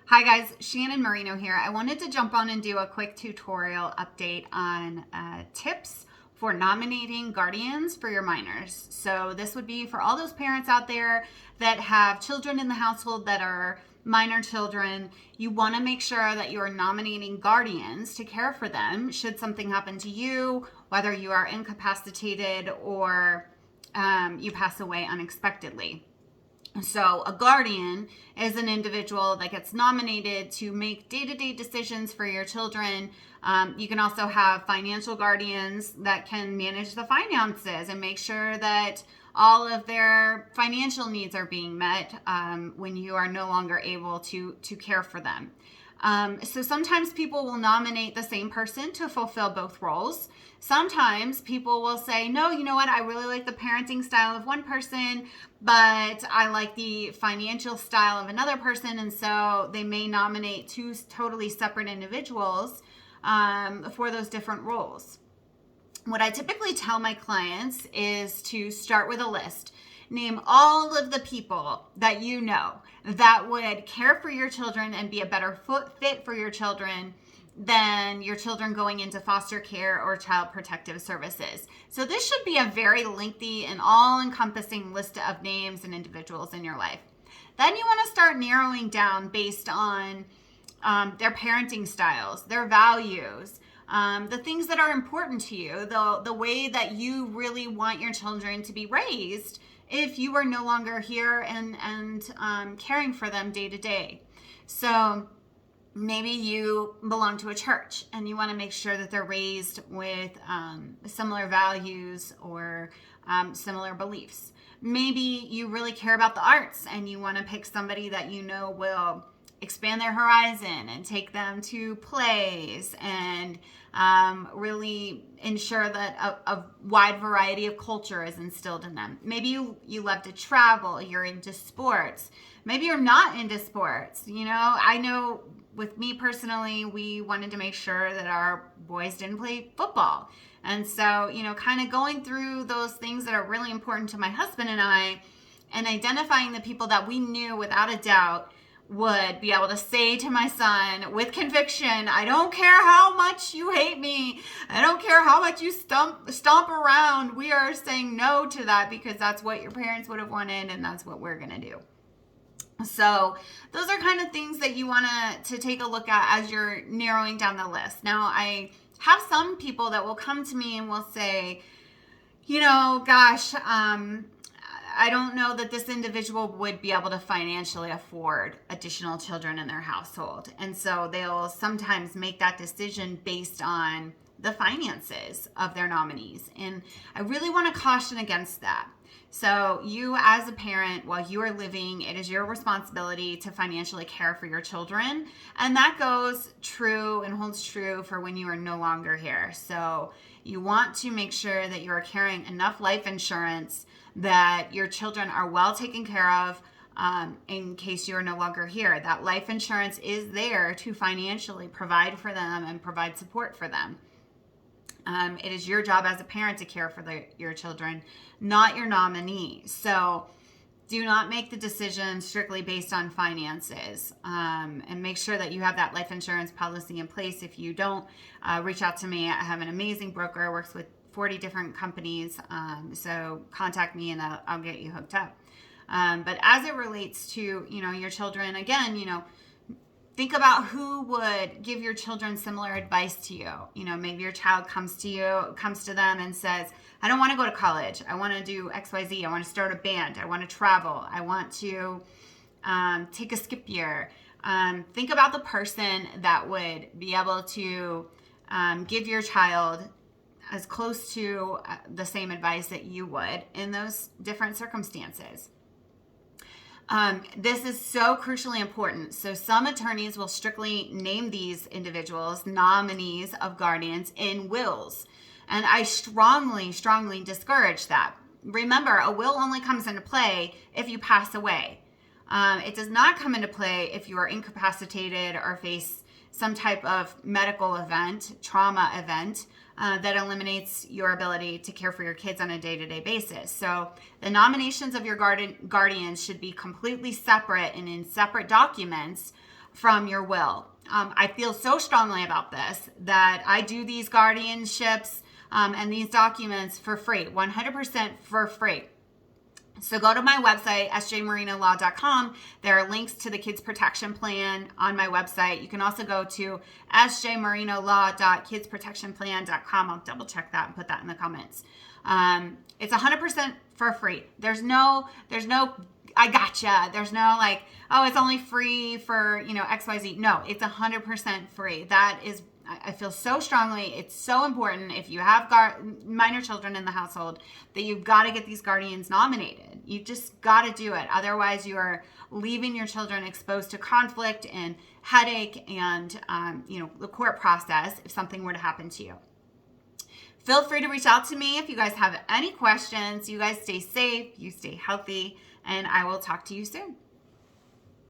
Hi guys, Shannon Marino here. I wanted to jump on and do a quick tutorial update on tips for nominating guardians for your minors. So this would be for all those parents out there that have children in the household that are minor children. You want to make sure that you are nominating guardians to care for them should something happen to you, whether you are incapacitated or you pass away unexpectedly. So, a guardian is an individual that gets nominated to make day to day decisions for your children. You can also have financial guardians that can manage the finances and make sure that all of their financial needs are being met when you are no longer able to care for them. So sometimes people will nominate the same person to fulfill both roles. Sometimes people will say, no, you know what, I really like the parenting style of one person, but I like the financial style of another person. And so they may nominate two totally separate individuals for those different roles. What I typically tell my clients is to start with a list. Name all of the people that you know that would care for your children and be a better fit for your children than your children going into foster care or child protective services. So this should be a very lengthy and all-encompassing list of names and individuals in your life. Then you want to start narrowing down based on their parenting styles, their values, the things that are important to you, the way that you really want your children to be raised if you are no longer here and caring for them day to day. So maybe you belong to a church and you want to make sure that they're raised with similar values or similar beliefs. Maybe you really care about the arts and you want to pick somebody that you know will expand their horizon and take them to plays and really ensure that a wide variety of culture is instilled in them. Maybe you love to travel, you're into sports. Maybe you're not into sports. I know with me personally, we wanted to make sure that our boys didn't play football. And so, kind of going through those things that are really important to my husband and I, and identifying the people that we knew without a doubt would be able to say to my son with conviction, I don't care how much you hate me. I don't care how much you stomp around. We are saying no to that because that's what your parents would have wanted and that's what we're going to do. So those are kind of things that you want to take a look at as you're narrowing down the list. Now, I have some people that will come to me and will say, I don't know that this individual would be able to financially afford additional children in their household. And so they'll sometimes make that decision based on the finances of their nominees. And I really want to caution against that. So you as a parent, while you are living, it is your responsibility to financially care for your children. And that goes true and holds true for when you are no longer here. So you want to make sure that you are carrying enough life insurance that your children are well taken care of in case you are no longer here. That life insurance is there to financially provide for them and provide support for them. It is your job as a parent to care for your children, not your nominee. So do not make the decision strictly based on finances, and make sure that you have that life insurance policy in place. If you don't, reach out to me. I have an amazing broker, works with 40 different companies. So contact me and I'll get you hooked up. But as it relates to, your children, again, think about who would give your children similar advice to you. Maybe your child comes to them and says, I don't want to go to college. I want to do XYZ. I want to start a band. I want to travel. I want to take a skip year. Think about the person that would be able to give your child as close to the same advice that you would in those different circumstances. This is so crucially important. So some attorneys will strictly name these individuals nominees of guardians in wills. And I strongly, strongly discourage that. Remember, a will only comes into play if you pass away. It does not come into play if you are incapacitated or face some type of medical event, trauma event, that eliminates your ability to care for your kids on a day-to-day basis. So the nominations of your guardians should be completely separate and in separate documents from your will. I feel so strongly about this that I do these guardianships and these documents for free, 100% for free. So go to my website, sjmarinolaw.com. There are links to the Kids Protection Plan on my website. You can also go to sjmarinolaw.kidsprotectionplan.com. I'll double check that and put that in the comments. It's 100% for free. There's no, I gotcha. There's no like, oh, it's only free for, XYZ. No, it's 100% free. That is, I feel so strongly. It's so important if you have minor children in the household that you've got to get these guardians nominated. You just got to do it. Otherwise, you are leaving your children exposed to conflict and headache and, the court process if something were to happen to you. Feel free to reach out to me if you guys have any questions. You guys stay safe, you stay healthy, and I will talk to you soon.